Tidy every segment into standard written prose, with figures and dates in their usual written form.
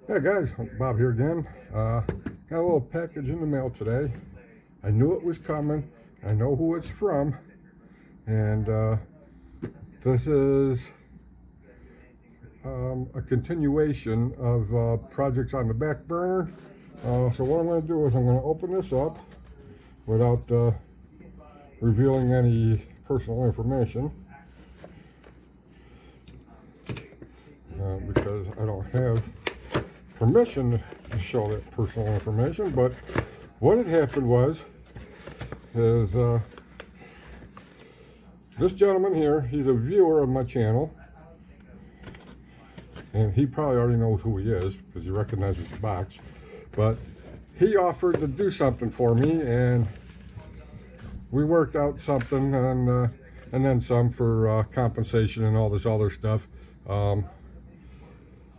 Hey guys, Bob here again. Got a little package in the mail today. I knew it was coming. I know who it's from. And this is a continuation of projects on the back burner. So what I'm going to do is I'm going to open this up without revealing any personal information. Because I don't have permission to show that personal information, but what had happened is this gentleman here, he's a viewer of my channel, and he probably already knows who he is because he recognizes the box, but he offered to do something for me, and we worked out something, and then some for compensation and all this other stuff.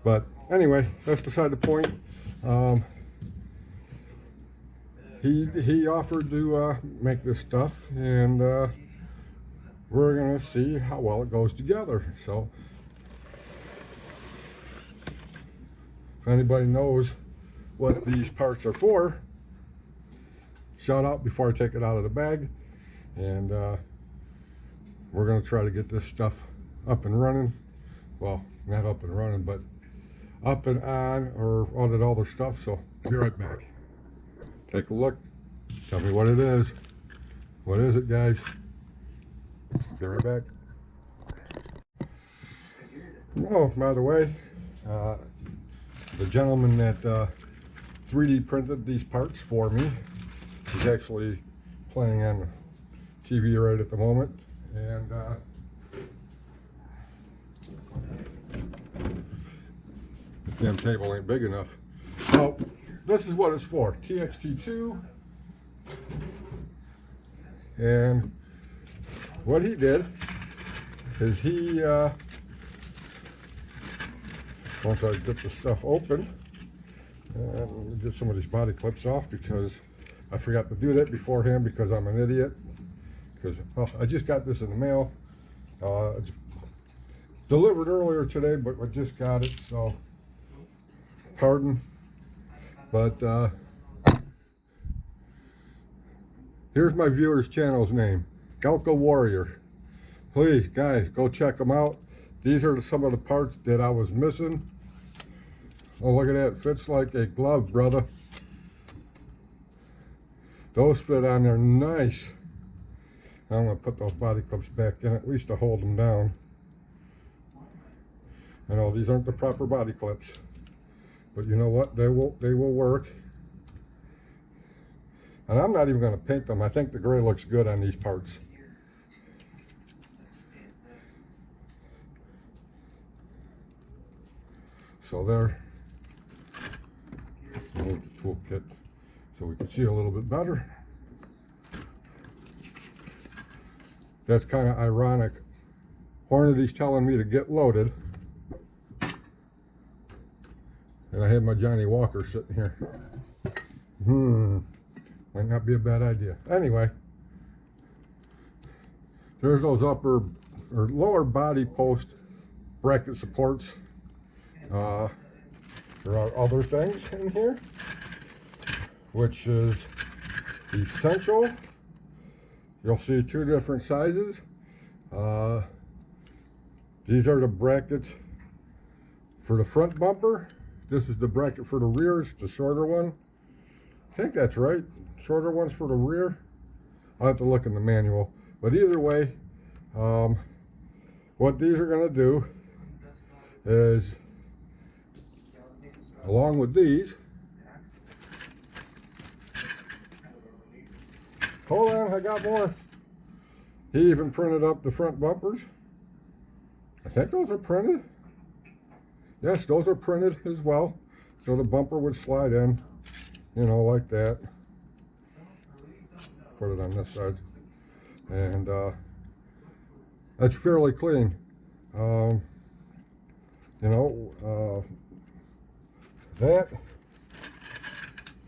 But anyway, that's beside the point. He offered to make this stuff, and we're gonna see how well it goes together. So if anybody knows what these parts are for, shout out before I take it out of the bag. And we're gonna try to get this stuff up and running. Well, not up and running, but up and on, or all that other stuff. So be right back. Take a look. Tell me what it is. What is it, guys? Be right back. Oh, by the way, the gentleman that 3D printed these parts for me is actually playing on TV right at the moment, and the damn table ain't big enough. So this is what it's for, TXT2. And what he did is he, once I get the stuff open, let me get some of these body clips off because I forgot to do that beforehand because I'm an idiot. Because, well, I just got this in the mail. It's delivered earlier today, but I just got it, so pardon. But here's my viewer's channel's name, Galco Warrior. Please, guys, go check them out. These are some of the parts that I was missing. Oh, look at that. Fits like a glove, brother. Those fit on there nice. I'm going to put those body clips back in, at least to hold them down. I know these aren't the proper body clips, but you know what? They will work. And I'm not even going to paint them. I think the gray looks good on these parts. So there. Move the toolkit so we can see a little bit better. That's kind of ironic. Hornady's telling me to get loaded, and I have my Johnny Walker sitting here. Might not be a bad idea. Anyway, there's those upper or lower body post bracket supports. There are other things in here, which is essential. You'll see two different sizes. These are the brackets for the front bumper. This is the bracket for the rear. It's the shorter one. I think that's right. Shorter ones for the rear. I'll have to look in the manual. But either way, what these are going to do is, along with these, hold on, I got more. He even printed up the front bumpers. I think those are printed. Yes, those are printed as well. So the bumper would slide in, you know, like that. Put it on this side. And that's fairly clean. You know, that.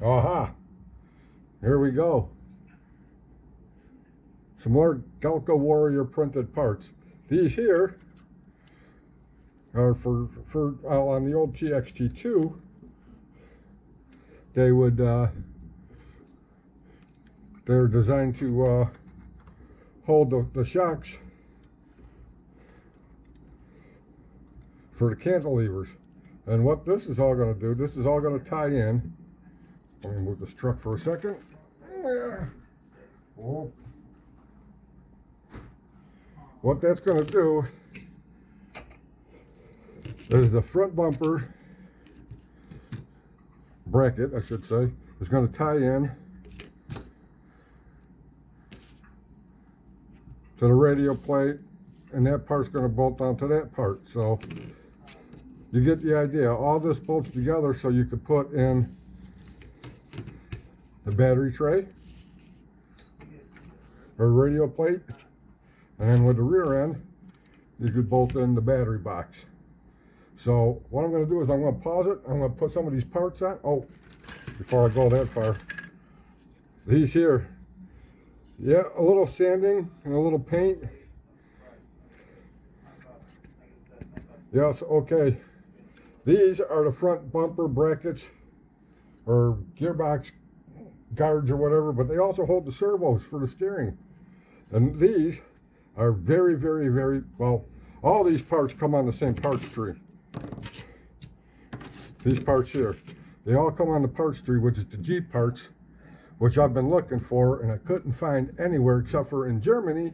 Aha! Here we go. Some more Galco Warrior printed parts. These here are for on the old TXT2. they would, they're designed to hold the shocks for the cantilevers. And what this is all going to do, this is all going to tie in. Let me move this truck for a second. Oh. What that's going to do is the front bumper bracket, I should say, is going to tie in to the radio plate, and that part's going to bolt onto that part. So you get the idea. All this bolts together so you could put in the battery tray or radio plate, and then with the rear end you could bolt in the battery box. So what I'm going to do is I'm going to pause it. I'm going to put some of these parts on. Oh, before I go that far, these here, yeah, a little sanding and a little paint. Yes, okay. These are the front bumper brackets or gearbox guards or whatever, but they also hold the servos for the steering. And these are very, very, very, well, all these parts come on the same parts tree. These parts here, they all come on the parts tree, which is the Jeep parts, which I've been looking for and I couldn't find anywhere except for in Germany,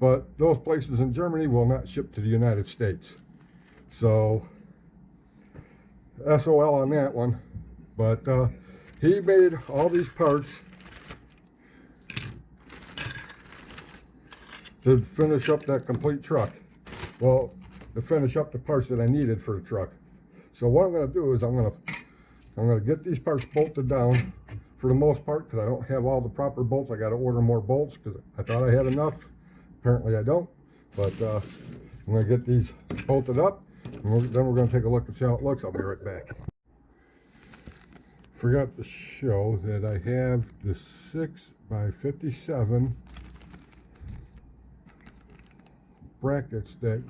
but those places in Germany will not ship to the United States. So SOL on that one. But he made all these parts to finish up that complete truck. Well, to finish up the parts that I needed for the truck. So what I'm going to do is I'm going to get these parts bolted down for the most part, because I don't have all the proper bolts. I got to order more bolts because I thought I had enough. Apparently I don't. But I'm going to get these bolted up, and then we're going to take a look and see how it looks. I'll be right back. Forgot to show that I have the 6x57 brackets that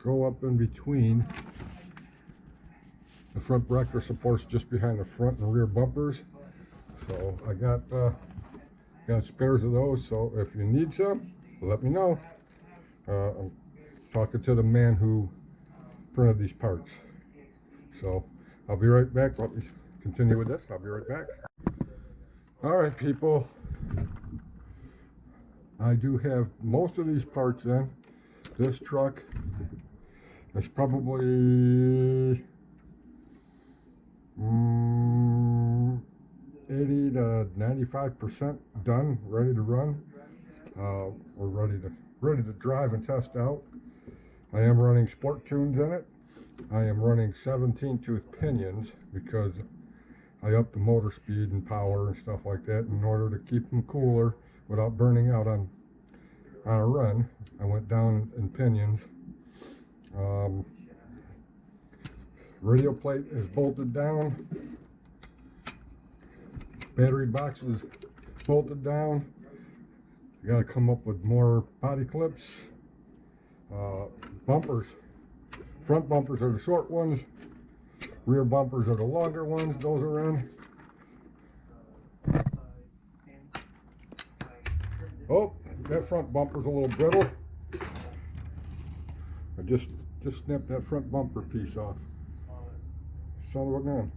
go up in between the front breaker supports, just behind the front and rear bumpers. So I got spares of those, so if you need some, let me know. I'm talking to the man who printed these parts. So I'll be right back. Let me continue with this. I'll be right back. All right, people. I do have most of these parts in. This truck is probably 80 to 95% done, ready to run. We're ready to drive and test out. I am running sport tunes in it. I am running 17 tooth pinions because I upped the motor speed and power and stuff like that in order to keep them cooler without burning out on a run. I went down in pinions. Radio plate is bolted down. Battery box is bolted down. You got to come up with more body clips. Bumpers. Front bumpers are the short ones. Rear bumpers are the longer ones. Those are in. Oh, that front bumper's a little brittle. I just snipped that front bumper piece off. Son of a gun.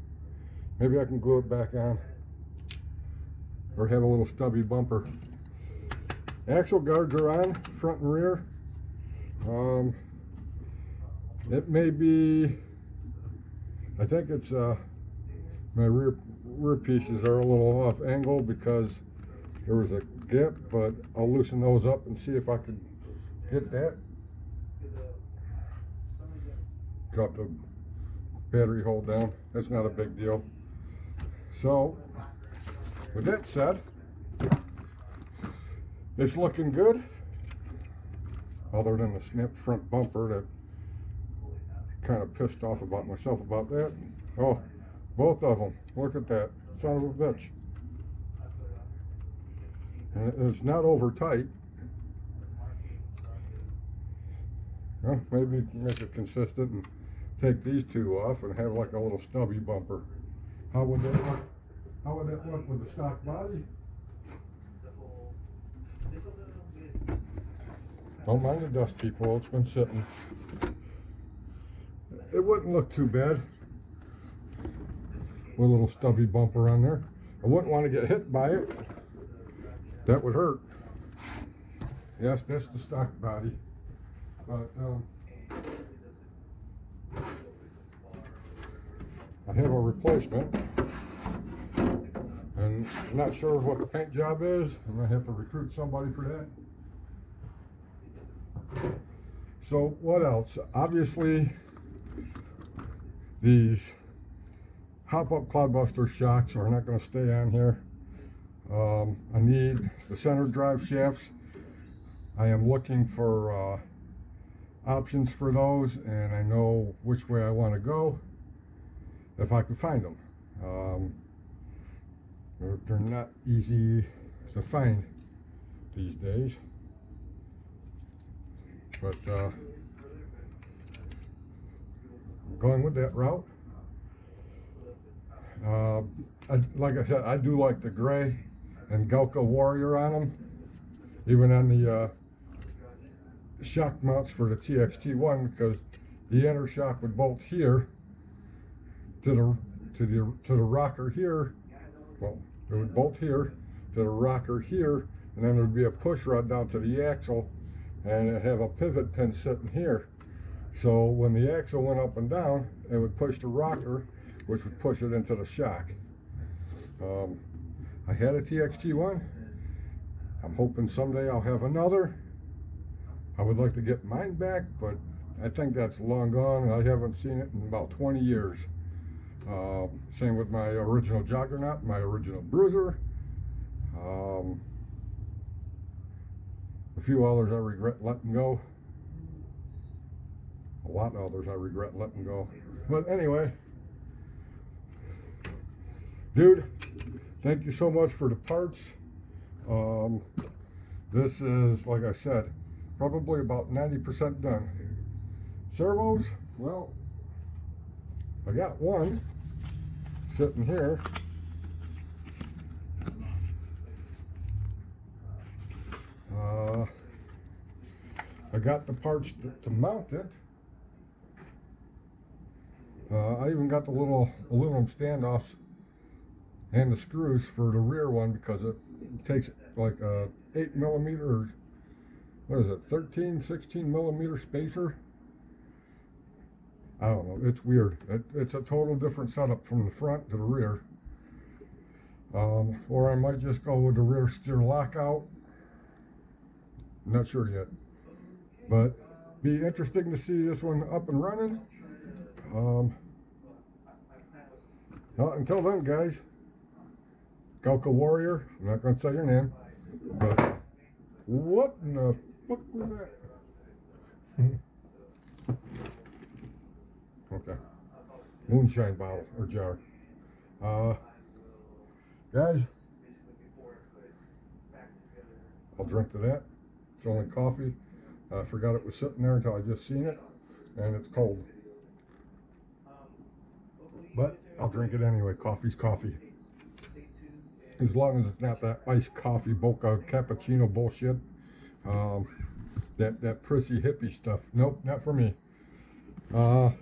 Maybe I can glue it back on. Or have a little stubby bumper. Axle guards are on, front and rear. It may be, I think it's my rear pieces are a little off angle because there was a gap, but I'll loosen those up and see if I can get that. Drop the battery hole down. That's not a big deal. So with that said, it's looking good, other than the snipped front bumper that kind of pissed off about myself about that. Oh, both of them. Look at that. Son of a bitch. And it's not over tight. Well, maybe make it consistent and take these two off and have like a little stubby bumper. How would that look? How would that look with the stock body? Don't mind the dust, people. It's been sitting. It wouldn't look too bad with a little stubby bumper on there. I wouldn't want to get hit by it. That would hurt. Yes, that's the stock body. But I have a replacement, and I'm not sure what the paint job is. I'm gonna have to recruit somebody for that. So what else? Obviously, these hop-up cloudbuster shocks are not going to stay on here. I need the center drive shafts. I am looking for options for those, and I know which way I want to go if I can find them. They're not easy to find these days, but I'm going with that route. Like I said, I do like the gray and Galco Warrior on them, even on the shock mounts for the TXT1, because the inner shock would bolt here to the rocker here. Well, it would bolt here to the rocker here, and then there would be a push rod down to the axle, and it'd have a pivot pin sitting here. So when the axle went up and down, it would push the rocker, which would push it into the shock. I had a TXT1. I'm hoping someday I'll have another. I would like to get mine back, but I think that's long gone. I haven't seen it in about 20 years. Same with my original Juggernaut, my original Bruiser. A few others I regret letting go. A lot of others I regret letting go. But anyway, dude, thank you so much for the parts. This is, like I said, probably about 90% done. Servos, well, I got one sitting here. I got the parts to mount it. I even got the little aluminum standoffs and the screws for the rear one, because it takes like a 8mm, or what is it, 13, 16mm spacer. I don't know, it's weird. It's a total different setup from the front to the rear. Or I might just go with the rear steer lockout. I'm not sure yet, but be interesting to see this one up and running. Well, until then, guys, Galco Warrior, I'm not going to say your name, but what in the fuck was that? Okay. Moonshine bottle or jar. Guys, I'll drink to that. It's only coffee. I forgot it was sitting there until I just seen it, and it's cold. But I'll drink it anyway. Coffee's coffee. As long as it's not that iced coffee, mocha, cappuccino bullshit. That prissy hippie stuff. Nope, not for me. Don't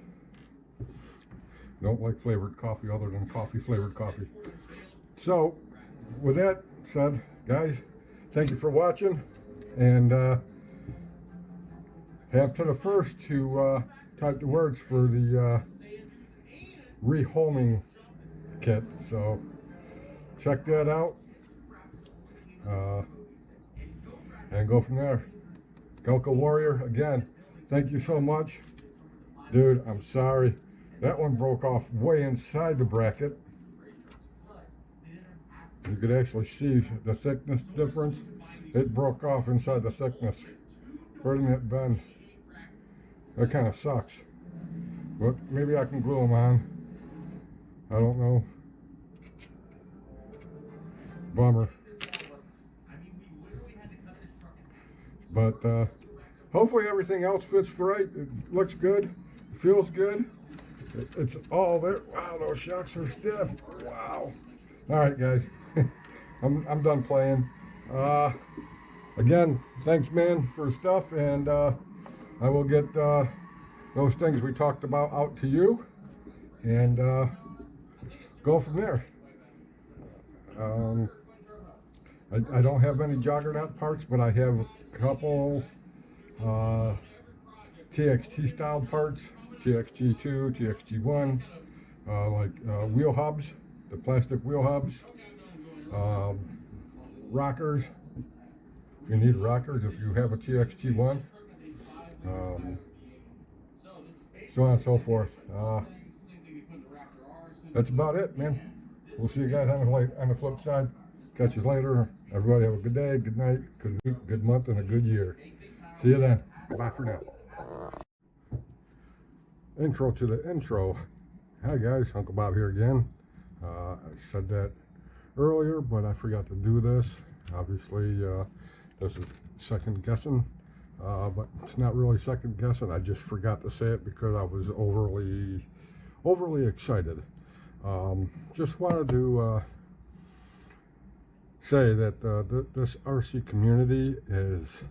like flavored coffee other than coffee flavored coffee. So, with that said, guys, thank you for watching, and have to the first to type the words for the rehoming kit. So check that out, and go from there. Galco Warrior, again, thank you so much. Dude, I'm sorry. That one broke off way inside the bracket. You could actually see the thickness difference. It broke off inside the thickness. Where didn't it bend? That kind of sucks. But maybe I can glue them on. I don't know. Bummer. But hopefully everything else fits right. It looks good. Feels good. It's all there. Wow, those shocks are stiff. Wow. All right, guys. I'm done playing. Again, thanks, man, for stuff, and I will get those things we talked about out to you, and go from there. I don't have any Juggernaut parts, but I have a couple TXT style parts, TXT2, TXT1, wheel hubs, the plastic wheel hubs, rockers, if you need rockers, if you have a TXT1, so on and so forth. That's about it, man. We'll see you guys on the flip side. Catch you later. Everybody have a good day, good night, good week, good month, and a good year. See you then. Bye for now. Intro to the intro. Hi guys, Uncle Bob here again. I said that earlier, but I forgot to do this. Obviously, this is second guessing, but it's not really second guessing. I just forgot to say it because I was overly excited. Just wanted to say that this RC community is,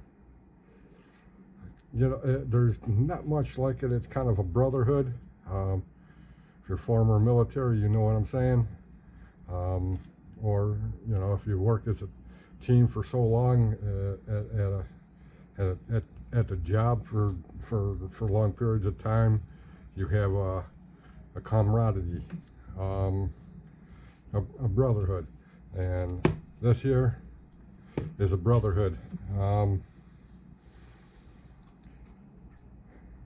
there's not much like it. It's kind of a brotherhood. If you're former military, you know what I'm saying. Or if you work as a team for so long at the job for long periods of time, you have a camaraderie, a brotherhood, and this here is a brotherhood.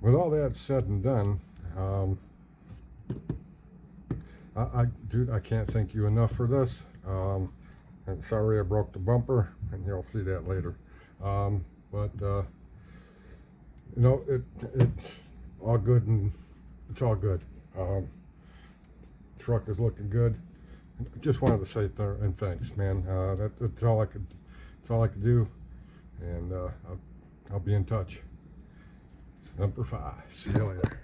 With all that said and done, dude, I can't thank you enough for this. And sorry I broke the bumper, and you'll see that later. It's all good, and it's all good. Truck is looking good. Just wanted to say thanks, man. That's all I could do, and I'll be in touch. Number 5. See you later.